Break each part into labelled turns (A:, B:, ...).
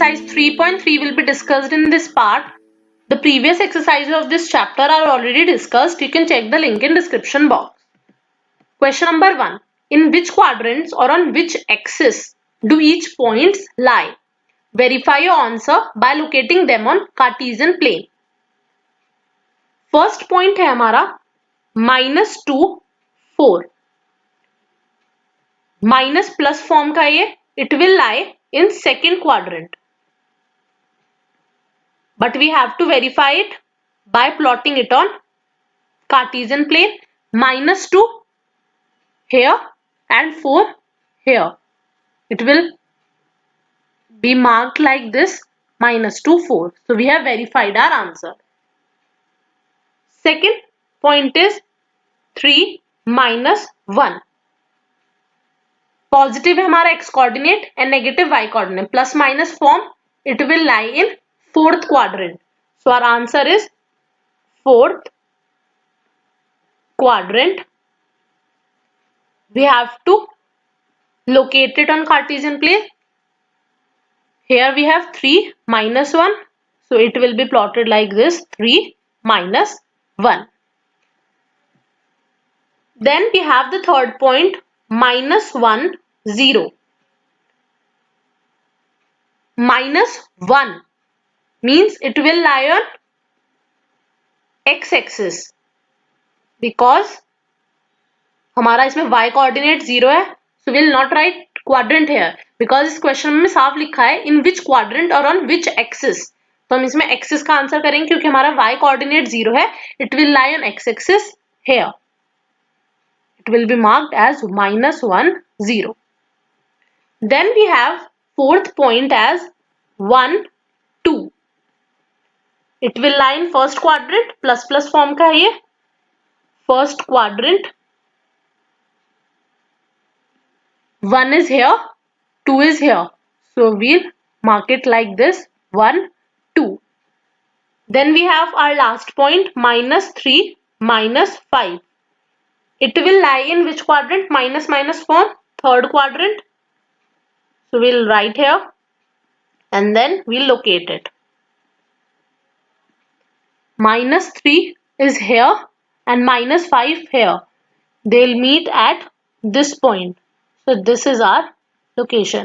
A: exercise 3.3 will be discussed in this part. The previous exercises of this chapter are already discussed. You can check the link in description box. Question number 1. In which quadrants or on which axis do each points lie? Verify your answer by locating them on Cartesian plane. First point है हमारा -2, 4. Minus plus form का ये, it will lie in second quadrant. But we have to verify it by plotting it on Cartesian plane. -2 here and 4 here. It will be marked like this, -2, 4. So we have verified our answer. Second point is 3 - 1. Positive है हमारा x coordinate and negative y coordinate. Plus minus form, it will lie in fourth quadrant. So our answer is fourth quadrant. We have to locate it on Cartesian plane. Here we have 3 - 1. So it will be plotted like this, 3 - 1. Then we have the third point, -1, 0. -1 means it will lie on x-axis because हमारा इसमें y coordinate 0 है. So we'll not write quadrant here because इस question में साफ लिखा है in which quadrant or on which axis. तो हम इसमें axis का आंसर करेंगे क्योंकि हमारा y coordinate 0 है. It will lie on x-axis here. It will be marked as -1, 0. Then we have fourth point as 1, 2. It will lie in first quadrant. Plus form का है ये. First quadrant. 1 is here, 2 is here. So we'll mark it like this, 1, 2. Then we have our last point, -3, -5. It will lie in which quadrant? Minus form, third quadrant. So we'll write here and then we'll locate it. -3 is here and -5 here. They'll meet at this point. So this is our location.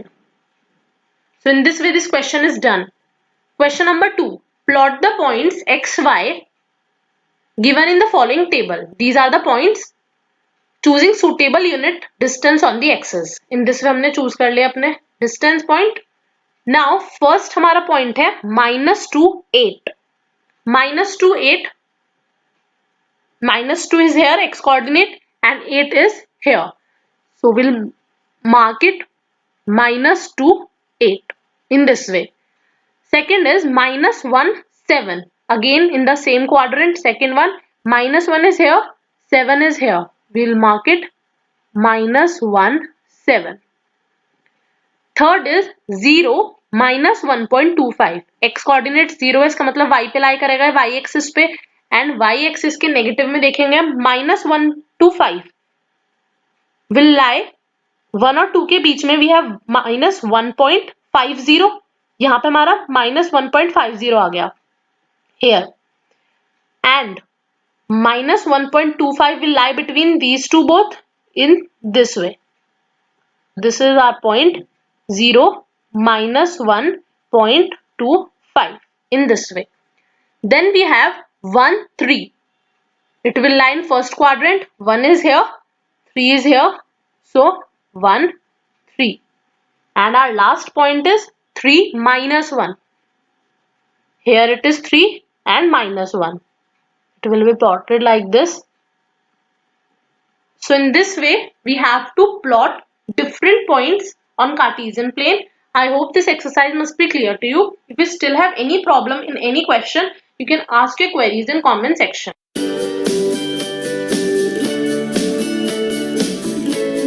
A: So in this way this question is done. Question number 2. Plot the points x, y given in the following table. These are the points. Choosing suitable unit distance on the axis. In this way हमने choose कर लिया अपने distance point. Now first हमारा point है -2, 8. -2, 8. -2 is here x coordinate and 8 is here. So we'll mark it -2, 8 in this way. Second is -1, 7. Again in the same quadrant. Second one, -1 is here, 7 is here. We'll mark it -1, 7. Third is 0, -1.25. X coordinate 0 है, इसका मतलब y पे लाई करेगा, y axis पे, and y axis के negative में देखेंगे हम -1 to 5 will lie 1 और 2 के बीच में. We have -1.50. यहाँ पे हमारा -1.50 आ गया here, and -1.25 will lie between these two both in this way. This is our point 0, -1.25 in this way. Then we have 1, 3. It will lie in first quadrant. 1 is here, 3 is here. So 1, 3. And our last point is 3 - 1. Here it is 3 and -1. It will be plotted like this. So in this way we have to plot different points on Cartesian plane. I hope this exercise must be clear to you. If you still have any problem in any question, you can ask your queries in comment section.